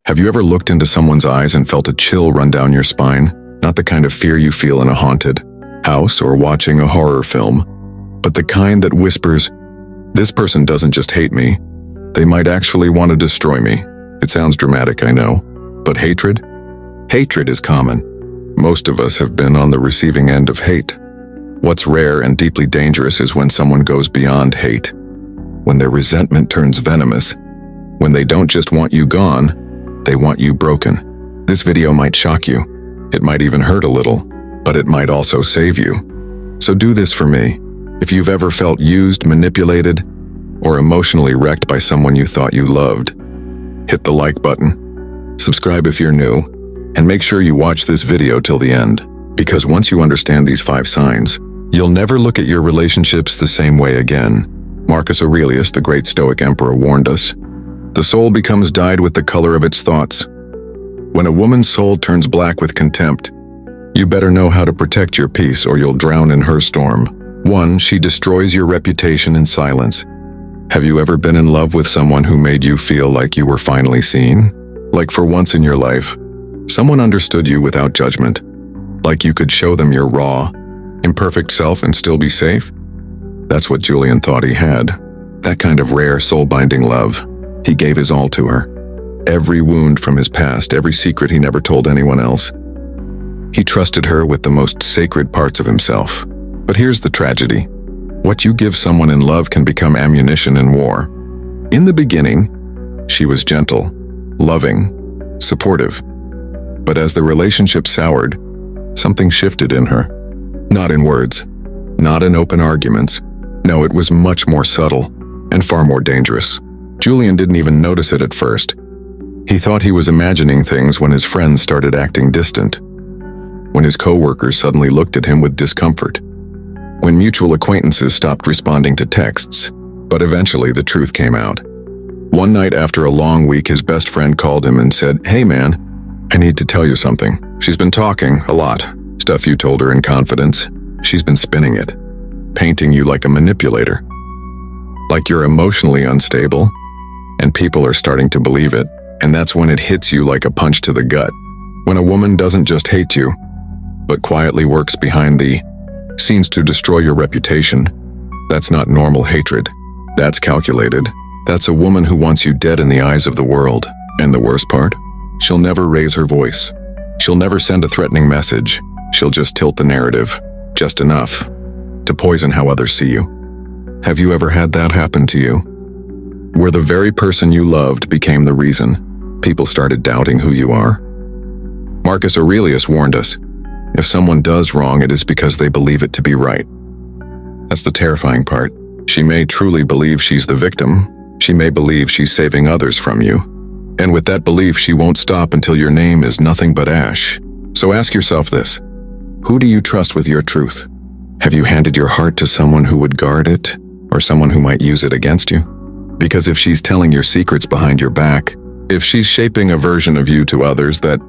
Have you ever looked into someone's eyes and felt a chill run down your spine? Not the kind of fear you feel in a haunted house or watching a horror film, but the kind that whispers, "This person doesn't just hate me, they might actually want to destroy me." It sounds dramatic, I know, but hatred? Hatred is common. Most of us have been on the receiving end of hate. What's rare and deeply dangerous is when someone goes beyond hate, when their resentment turns venomous, when they don't just want you gone, they want you broken. This video might shock you. It might even hurt a little, but it might also save you. So do this for me. If you've ever felt used, manipulated, or emotionally wrecked by someone you thought you loved, hit the like button, subscribe if you're new, and make sure you watch this video till the end, because once you understand these 5 signs, you'll never look at your relationships the same way again. Marcus Aurelius, the great Stoic emperor, warned us, "The soul becomes dyed with the color of its thoughts." When a woman's soul turns black with contempt, you better know how to protect your peace or you'll drown in her storm. 1. She destroys your reputation in silence. Have you ever been in love with someone who made you feel like you were finally seen? Like for once in your life, someone understood you without judgment. Like you could show them your raw, imperfect self and still be safe? That's what Julian thought he had. That kind of rare, soul-binding love. He gave his all to her. Every wound from his past, every secret he never told anyone else. He trusted her with the most sacred parts of himself. But here's the tragedy. What you give someone in love can become ammunition in war. In the beginning, she was gentle, loving, supportive. But as the relationship soured, something shifted in her. Not in words, not in open arguments. No, it was much more subtle and far more dangerous. Julian didn't even notice it at first. He thought he was imagining things when his friends started acting distant, when his coworkers suddenly looked at him with discomfort, when mutual acquaintances stopped responding to texts. But eventually the truth came out. One night after a long week, his best friend called him and said, "Hey man, I need to tell you something. She's been talking a lot. Stuff you told her in confidence. She's been spinning it, painting you like a manipulator. Like you're emotionally unstable, and people are starting to believe it. And that's when it hits you like a punch to the gut. When a woman doesn't just hate you, but quietly works behind the scenes to destroy your reputation, that's not normal hatred. That's calculated. That's a woman who wants you dead in the eyes of the world. And the worst part? She'll never raise her voice. She'll never send a threatening message. She'll just tilt the narrative, just enough, to poison how others see you. Have you ever had that happen to you? Where the very person you loved became the reason people started doubting who you are? Marcus Aurelius warned us, if someone does wrong, it is because they believe it to be right. That's the terrifying part. She may truly believe she's the victim. She may believe she's saving others from you. And with that belief, she won't stop until your name is nothing but ash. So ask yourself this. Who do you trust with your truth? Have you handed your heart to someone who would guard it, or someone who might use it against you? Because if she's telling your secrets behind your back, if she's shaping a version of you to others that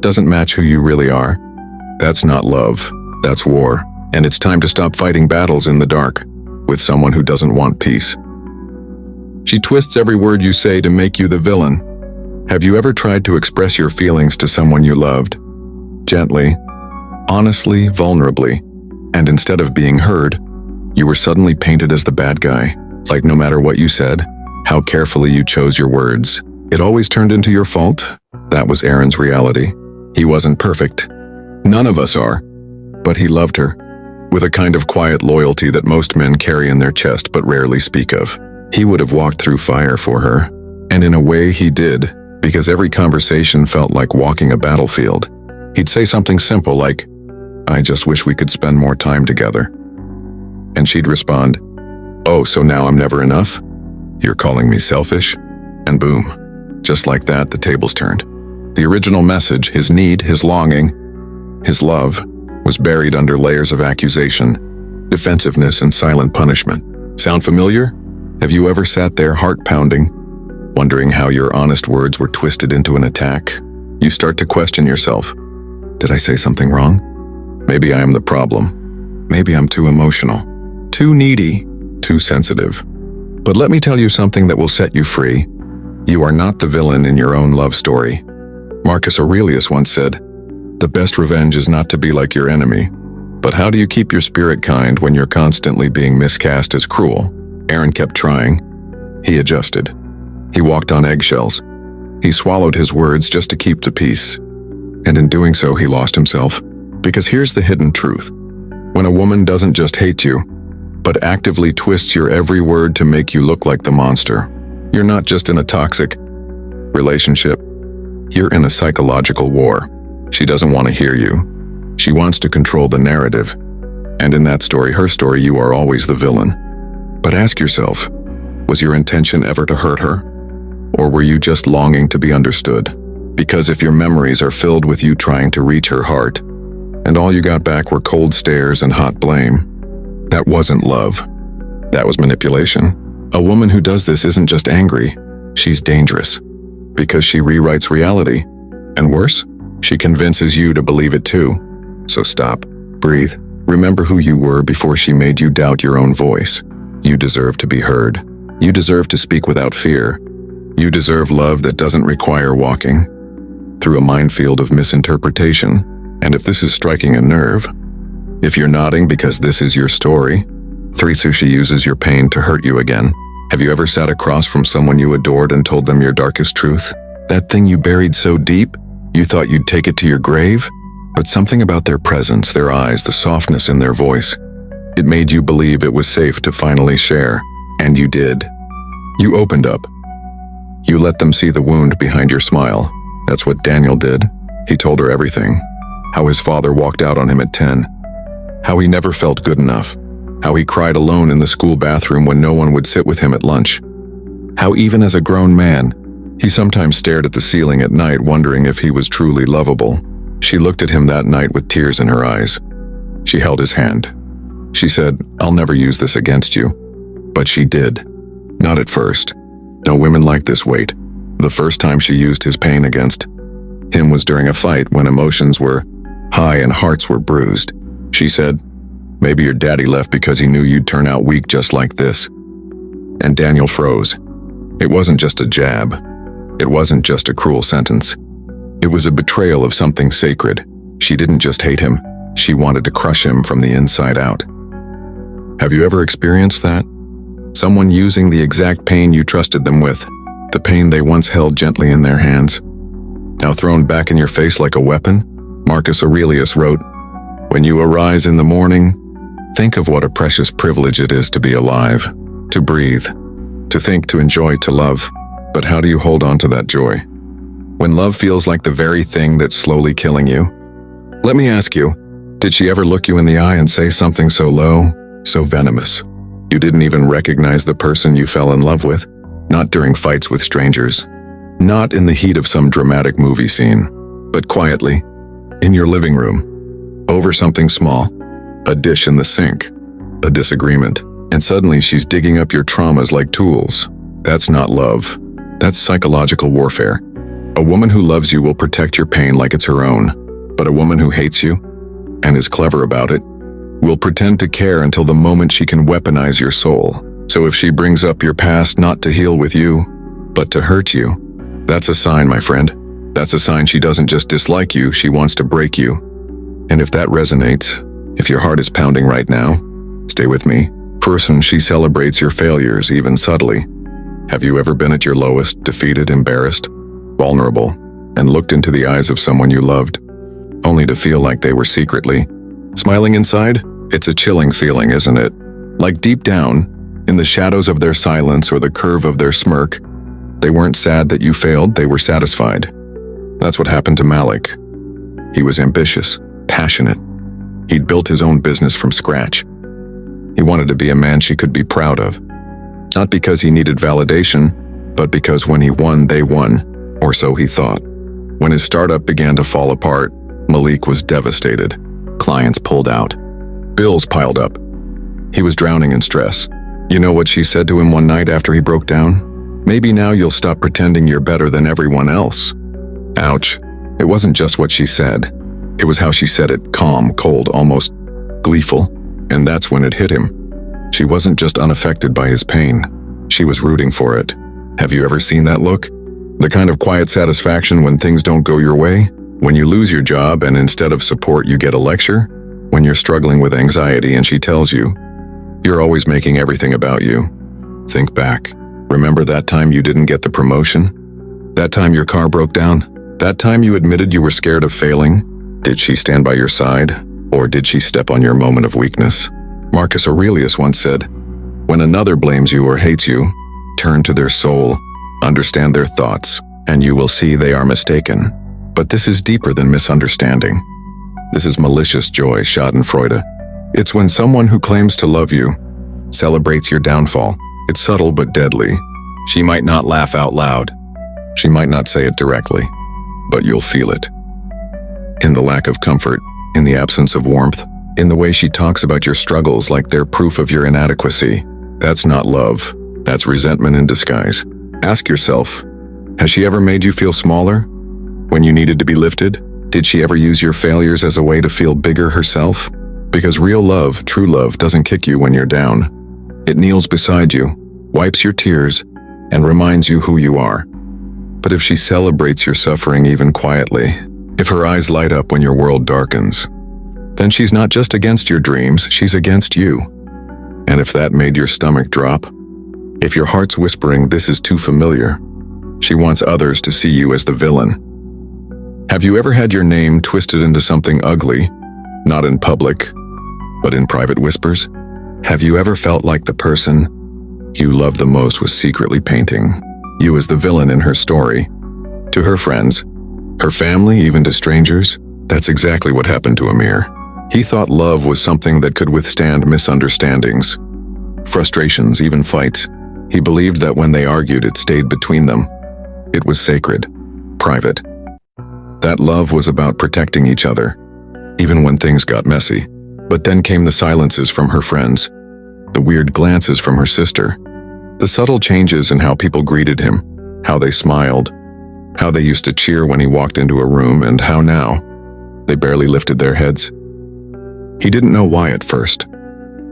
doesn't match who you really are, that's not love, that's war. And it's time to stop fighting battles in the dark with someone who doesn't want peace. She twists every word you say to make you the villain. Have you ever tried to express your feelings to someone you loved? Gently, honestly, vulnerably, and instead of being heard, you were suddenly painted as the bad guy. Like no matter what you said, how carefully you chose your words, it always turned into your fault. That was Aaron's reality. He wasn't perfect. None of us are. But he loved her, with a kind of quiet loyalty that most men carry in their chest but rarely speak of. He would have walked through fire for her. And in a way he did, because every conversation felt like walking a battlefield. He'd say something simple like, "I just wish we could spend more time together." And she'd respond, "Oh, so now I'm never enough? You're calling me selfish?" And boom, just like that, the tables turned. The original message, his need, his longing, his love, was buried under layers of accusation, defensiveness, and silent punishment. Sound familiar? Have you ever sat there heart pounding, wondering how your honest words were twisted into an attack? You start to question yourself. Did I say something wrong? Maybe I am the problem. Maybe I'm too emotional, too needy, too sensitive. But let me tell you something that will set you free. You are not the villain in your own love story. Marcus Aurelius once said, "The best revenge is not to be like your enemy." But how do you keep your spirit kind when you're constantly being miscast as cruel? Aaron kept trying. He adjusted. He walked on eggshells. He swallowed his words just to keep the peace. And in doing so, he lost himself. Because here's the hidden truth. When a woman doesn't just hate you, but actively twists your every word to make you look like the monster, you're not just in a toxic relationship. You're in a psychological war. She doesn't want to hear you. She wants to control the narrative. And in that story, her story, you are always the villain. But ask yourself, was your intention ever to hurt her? Or were you just longing to be understood? Because if your memories are filled with you trying to reach her heart, and all you got back were cold stares and hot blame, that wasn't love. That was manipulation. A woman who does this isn't just angry, she's dangerous. Because she rewrites reality. And worse, she convinces you to believe it too. So stop, breathe, remember who you were before she made you doubt your own voice. You deserve to be heard. You deserve to speak without fear. You deserve love that doesn't require walking through a minefield of misinterpretation. And if this is striking a nerve, if you're nodding because this is your story, 3 Sushi uses your pain to hurt you again. Have you ever sat across from someone you adored and told them your darkest truth? That thing you buried so deep, you thought you'd take it to your grave? But something about their presence, their eyes, the softness in their voice, it made you believe it was safe to finally share. And you did. You opened up. You let them see the wound behind your smile. That's what Daniel did. He told her everything. How his father walked out on him at 10. How he never felt good enough. How he cried alone in the school bathroom when no one would sit with him at lunch. How even as a grown man, he sometimes stared at the ceiling at night wondering if he was truly lovable. She looked at him that night with tears in her eyes. She held his hand. She said, "I'll never use this against you." But she did. Not at first. No, women like this wait. The first time she used his pain against him was during a fight when emotions were high and hearts were bruised. She said, "Maybe your daddy left because he knew you'd turn out weak just like this." And Daniel froze. It wasn't just a jab. It wasn't just a cruel sentence. It was a betrayal of something sacred. She didn't just hate him. She wanted to crush him from the inside out. Have you ever experienced that? Someone using the exact pain you trusted them with, the pain they once held gently in their hands, now thrown back in your face like a weapon? Marcus Aurelius wrote, "When you arise in the morning, think of what a precious privilege it is to be alive, to breathe, to think, to enjoy, to love. But how do you hold on to that joy when love feels like the very thing that's slowly killing you?" Let me ask you, did she ever look you in the eye and say something so low, so venomous, you didn't even recognize the person you fell in love with? Not during fights with strangers, not in the heat of some dramatic movie scene, but quietly, in your living room, over something small, a dish in the sink, a disagreement, and suddenly she's digging up your traumas like tools. That's not love. That's psychological warfare. A woman who loves you will protect your pain like it's her own, but a woman who hates you, and is clever about it, will pretend to care until the moment she can weaponize your soul. So if she brings up your past not to heal with you, but to hurt you, that's a sign, my friend. That's a sign she doesn't just dislike you, she wants to break you. And if that resonates, if your heart is pounding right now, stay with me. Person, she celebrates your failures, even subtly. Have you ever been at your lowest, defeated, embarrassed, vulnerable, and looked into the eyes of someone you loved, only to feel like they were secretly smiling inside? It's a chilling feeling, isn't it? Like deep down, in the shadows of their silence or the curve of their smirk, they weren't sad that you failed, they were satisfied. That's what happened to Malik. He was ambitious, passionate. He'd built his own business from scratch. He wanted to be a man she could be proud of. Not because he needed validation, but because when he won, they won, or so he thought. When his startup began to fall apart, Malik was devastated. Clients pulled out. Bills piled up. He was drowning in stress. You know what she said to him one night after he broke down? "Maybe now you'll stop pretending you're better than everyone else." Ouch. It wasn't just what she said. It was how she said it, calm, cold, almost gleeful. And that's when it hit him. She wasn't just unaffected by his pain. She was rooting for it. Have you ever seen that look? The kind of quiet satisfaction when things don't go your way? When you lose your job and instead of support you get a lecture? When you're struggling with anxiety and she tells you, "You're always making everything about you." Think back. Remember that time you didn't get the promotion? That time your car broke down? That time you admitted you were scared of failing? Did she stand by your side? Or did she step on your moment of weakness? Marcus Aurelius once said, "When another blames you or hates you, turn to their soul, understand their thoughts, and you will see they are mistaken." But this is deeper than misunderstanding. This is malicious joy, schadenfreude. It's when someone who claims to love you celebrates your downfall. It's subtle but deadly. She might not laugh out loud. She might not say it directly, but you'll feel it. In the lack of comfort, in the absence of warmth, in the way she talks about your struggles like they're proof of your inadequacy. That's not love. That's resentment in disguise. Ask yourself, has she ever made you feel smaller when you needed to be lifted? Did she ever use your failures as a way to feel bigger herself? Because real love, true love, doesn't kick you when you're down. It kneels beside you, wipes your tears, and reminds you who you are. But if she celebrates your suffering even quietly, if her eyes light up when your world darkens, then she's not just against your dreams, she's against you. And if that made your stomach drop, if your heart's whispering, "This is too familiar," she wants others to see you as the villain. Have you ever had your name twisted into something ugly, not in public, but in private whispers? Have you ever felt like the person you loved the most was secretly painting you as the villain in her story? To her friends, her family, even to strangers, that's exactly what happened to Amir. He thought love was something that could withstand misunderstandings, frustrations, even fights. He believed that when they argued, it stayed between them. It was sacred, private. That love was about protecting each other, even when things got messy. But then came the silences from her friends, the weird glances from her sister, the subtle changes in how people greeted him, how they smiled, how they used to cheer when he walked into a room, and how now they barely lifted their heads. He didn't know why at first,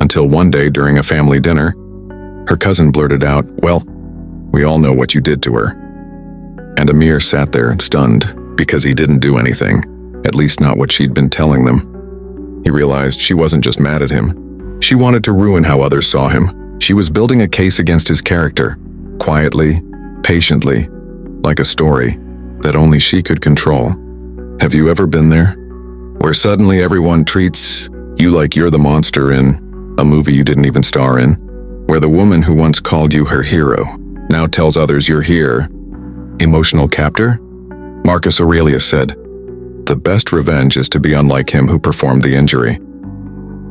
until one day during a family dinner, her cousin blurted out, "Well, we all know what you did to her." And Amir sat there stunned because he didn't do anything, at least not what she'd been telling them. He realized she wasn't just mad at him. She wanted to ruin how others saw him. She was building a case against his character, quietly, patiently, like a story that only she could control. Have you ever been there? Where suddenly everyone treats you like you're the monster in a movie you didn't even star in? Where the woman who once called you her hero now tells others you're here. Emotional captor? Marcus Aurelius said, "The best revenge is to be unlike him who performed the injury."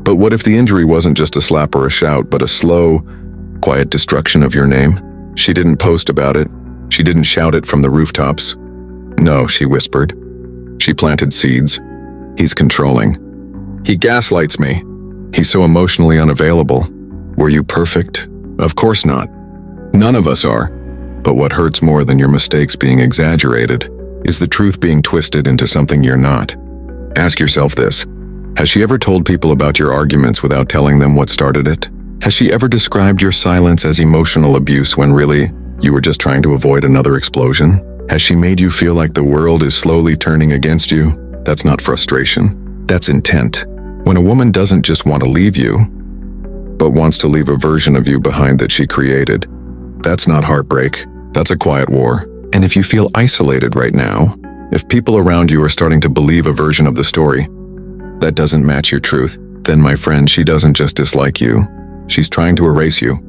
But what if the injury wasn't just a slap or a shout, but a slow, quiet destruction of your name? She didn't post about it. She didn't shout it from the rooftops. No, she whispered. She planted seeds. He's controlling. He gaslights me. He's so emotionally unavailable. Were you perfect? Of course not. None of us are. But what hurts more than your mistakes being exaggerated is the truth being twisted into something you're not. Ask yourself this. Has she ever told people about your arguments without telling them what started it? Has she ever described your silence as emotional abuse when really you were just trying to avoid another explosion? Has she made you feel like the world is slowly turning against you? That's not frustration. That's intent. When a woman doesn't just want to leave you, but wants to leave a version of you behind that she created, that's not heartbreak. That's a quiet war. And if you feel isolated right now, if people around you are starting to believe a version of the story that doesn't match your truth, then my friend, she doesn't just dislike you. She's trying to erase you.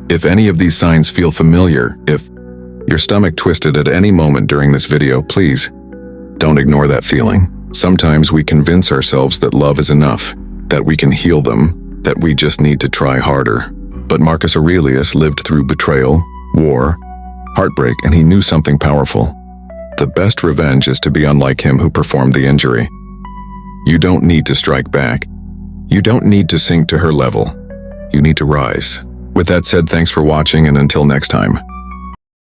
If any of these signs feel familiar, if your stomach twisted at any moment during this video, please don't ignore that feeling. Sometimes we convince ourselves that love is enough, that we can heal them, that we just need to try harder. But Marcus Aurelius lived through betrayal, war, heartbreak, and he knew something powerful. The best revenge is to be unlike him who performed the injury. You don't need to strike back. You don't need to sink to her level. You need to rise. With that said, thanks for watching, and until next time.